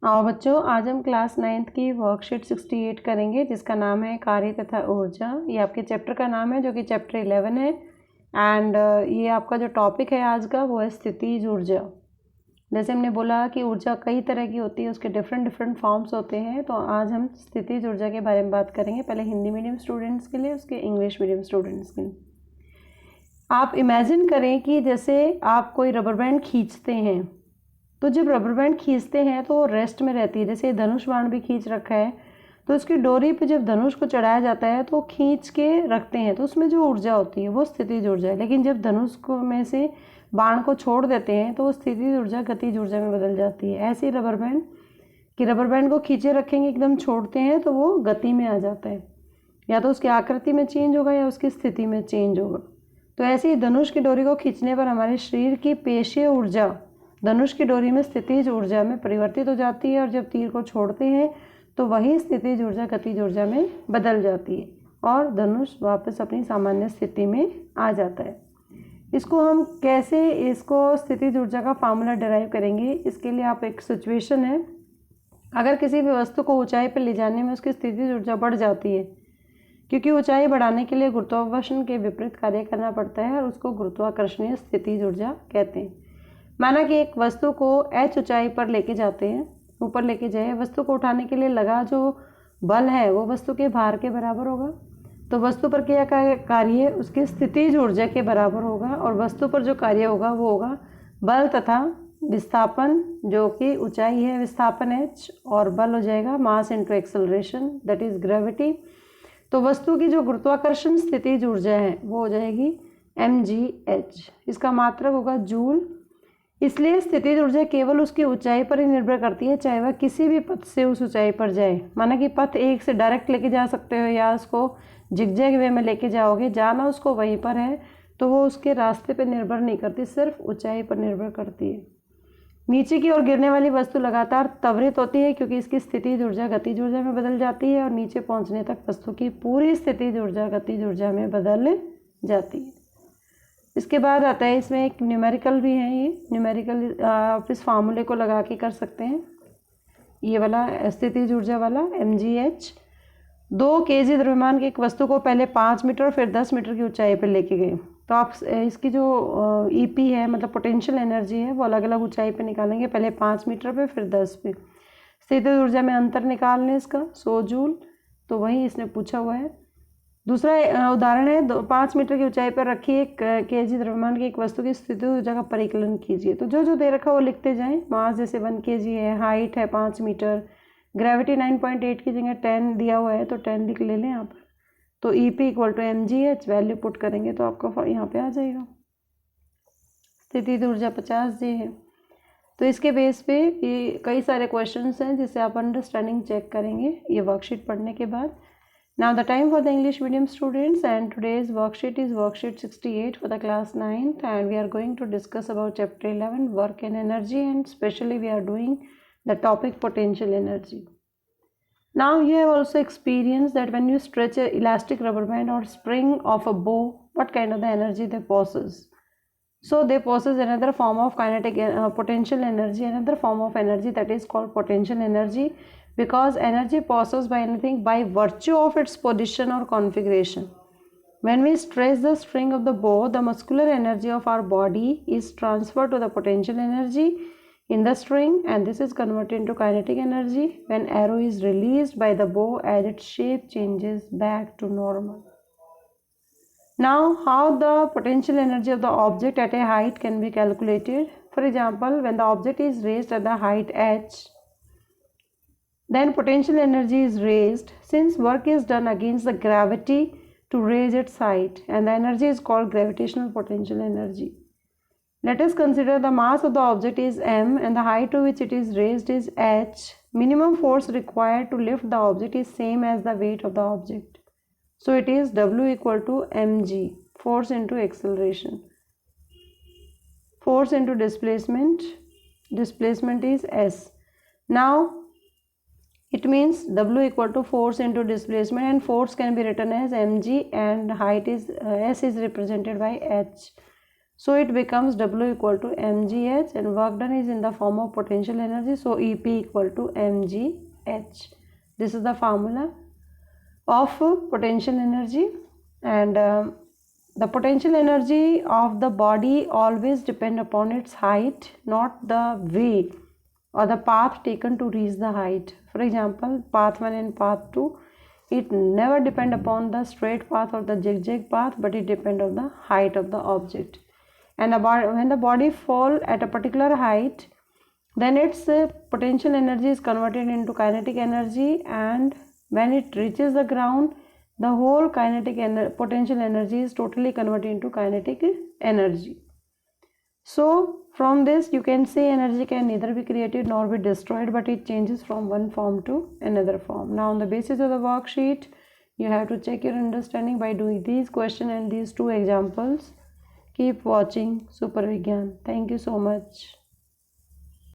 आओ बच्चों, आज हम क्लास 9th की वर्कशीट 68 करेंगे जिसका नाम है कार्य तथा ऊर्जा। ये आपके चैप्टर का नाम है जो कि चैप्टर 11 है। एंड ये आपका जो टॉपिक है आज का वो है स्थितिज ऊर्जा। जैसे हमने बोला कि ऊर्जा कई तरह की होती है, उसके डिफरेंट फॉर्म्स होते हैं। तो आज हम स्थितिज ऊर्जा के बारे में बात करेंगे, पहले हिंदी मीडियम स्टूडेंट्स के लिए, उसके इंग्लिश मीडियम स्टूडेंट्स के लिए। आप इमेजिन करें कि जैसे आप कोई रबर बैंड खींचते हैं, तो जब रबर बैंड खींचते हैं तो वो रेस्ट में रहती है। जैसे धनुष बाण भी खींच रखा है, तो उसकी डोरी पे जब धनुष को चढ़ाया जाता है तो खींच के रखते हैं, तो उसमें जो ऊर्जा होती है वो स्थितिज ऊर्जा है। लेकिन जब धनुष को में से बाण को छोड़ देते हैं तो वो स्थितिज ऊर्जा गतिज ऊर्जा में बदल जाती है। ऐसे ही रबर बैंड को खींचे रखेंगे, एकदम छोड़ते हैं तो वो गति में आ जाता है, या तो उसकी आकृति में चेंज होगा या उसकी स्थिति में चेंज होगा। तो ऐसे ही धनुष की डोरी को खींचने पर हमारे शरीर की पेशीय ऊर्जा धनुष की डोरी में स्थितिज ऊर्जा में परिवर्तित हो जाती है, और जब तीर को छोड़ते हैं तो वही स्थितिज ऊर्जा गतिज ऊर्जा में बदल जाती है और धनुष वापस अपनी सामान्य स्थिति में आ जाता है। इसको हम कैसे इसको स्थितिज ऊर्जा का फार्मूला डिराइव करेंगे, इसके लिए आप एक सिचुएशन है, अगर किसी भी वस्तु को ऊंचाई पर ले जाने में उसकी स्थितिज ऊर्जा बढ़ जाती है, क्योंकि ऊंचाई बढ़ाने के लिए गुरुत्वाकर्षण के विपरीत कार्य करना पड़ता है और उसको गुरुत्वाकर्षणीय स्थितिज ऊर्जा कहते हैं। माना कि एक वस्तु को h ऊंचाई पर लेके जाते हैं, ऊपर लेके जाए, वस्तु को उठाने के लिए लगा जो बल है वो वस्तु के भार के बराबर होगा, तो वस्तु पर किया कार्य उसकी स्थितिज ऊर्जा के बराबर होगा, और वस्तु पर जो कार्य होगा वो होगा बल तथा विस्थापन, जो कि ऊंचाई है विस्थापन h, और बल हो जाएगा mass into acceleration, that is gravity. तो वस्तु की जो गुरुत्वाकर्षण स्थितिज ऊर्जा है वो हो जाएगी mgh, इसका मात्रक होगा जूल। इसलिए स्थितिज ऊर्जा केवल उसकी ऊंचाई पर ही निर्भर करती है, चाहे वह किसी भी पथ से उस ऊंचाई पर जाए। माना कि पथ एक से डायरेक्ट लेके जा सकते हो या उसको जिगजैग वे में लेके जाओगे, जाना उसको वहीं पर है, तो वो उसके रास्ते पर निर्भर नहीं करती, सिर्फ ऊंचाई पर निर्भर करती है। नीचे की ओर गिरने वाली वस्तु लगातार त्वरित होती है क्योंकि इसकी स्थितिज ऊर्जा गतिज ऊर्जा में बदल जाती है, और नीचे पहुंचने तक वस्तु की पूरी स्थितिज ऊर्जा गतिज ऊर्जा में बदल जाती है। इसके बाद आता है, इसमें एक न्यूमेरिकल भी है। ये न्यूमेरिकल आप इस फार्मूले को लगा के कर सकते हैं। ये वाला स्थितिज ऊर्जा वाला mgh, 2 kg द्रव्यमान की एक वस्तु को पहले 5 मीटर और फिर 10 मीटर की ऊंचाई पर लेके गए, तो आप इसकी जो EP है, मतलब पोटेंशियल एनर्जी है, वो अलग अलग ऊंचाई पे निकालेंगे, पहले 5 मीटर पे फिर 10 पे। स्थितिज ऊर्जा में अंतर निकाल लें इसका 100 जूल, तो वही इसने पूछा हुआ है। दूसरा उदाहरण है, 5 मीटर की ऊंचाई पर रखी 1 kg द्रव्यमान की एक वस्तु की स्थितिज ऊर्जा का परिकलन कीजिए। तो जो जो दे रखा वो लिखते जाएं। मास जैसे 1 kg है, हाइट है 5 मीटर, ग्रेविटी 9.8 की जगह 10 दिया हुआ है तो 10 लिख ले लें यहाँ पर। तो EP equal to mgh value put करेंगे तो आपका यहाँ पे आ जाएगा। स्थितिज ऊर्जा 50 J है। तो इसके बेस पे ये कई सारे क्वेश्चंस हैं जिससे आप अंडरस्टैंडिंग चेक करेंगे ये वर्कशीट पढ़ने के बाद। Now the time for the English medium students, and today's worksheet is worksheet 68 for the class 9th, and we are going to discuss about chapter 11 work and energy, and especially we are doing the topic potential energy. Now you have also experienced that when you stretch an elastic rubber band or spring of a bow, what kind of the energy they possess. So they possess another form of kinetic potential energy, another form of energy that is called potential energy, because energy possessed by anything by virtue of its position or configuration. When we stretch the string of the bow, the muscular energy of our body is transferred to the potential energy in the string, and this is converted into kinetic energy when arrow is released by the bow as its shape changes back to normal. Now, how the potential energy of the object at a height can be calculated? For example, when the object is raised at the height h, then potential energy is raised since work is done against the gravity to raise its height, and the energy is called gravitational potential energy. Let us consider the mass of the object is m and the height to which it is raised is h. Minimum force required to lift the object is same as the weight of the object. So it is W equal to mg, force into acceleration. Force into displacement, displacement is s. Now it means W equal to force into displacement, and force can be written as mg, and height is s is represented by h. So it becomes W equal to mgh, and work done is in the form of potential energy, so EP equal to mgh. This is the formula of potential energy. And the potential energy of the body always depend upon its height, not the way or the path taken to reach the height. For example, path 1 and path 2, it never depend upon the straight path or the zigzag path, but it depend on the height of the object. And when the body fall at a particular height, then its potential energy is converted into kinetic energy, and when it reaches the ground, the whole potential energy is totally converted into kinetic energy. So from this you can say energy can neither be created nor be destroyed, but it changes from one form to another form. Now on the basis of the worksheet, you have to check your understanding by doing these questions and these two examples. Keep watching Super Vigyan. Thank you so much.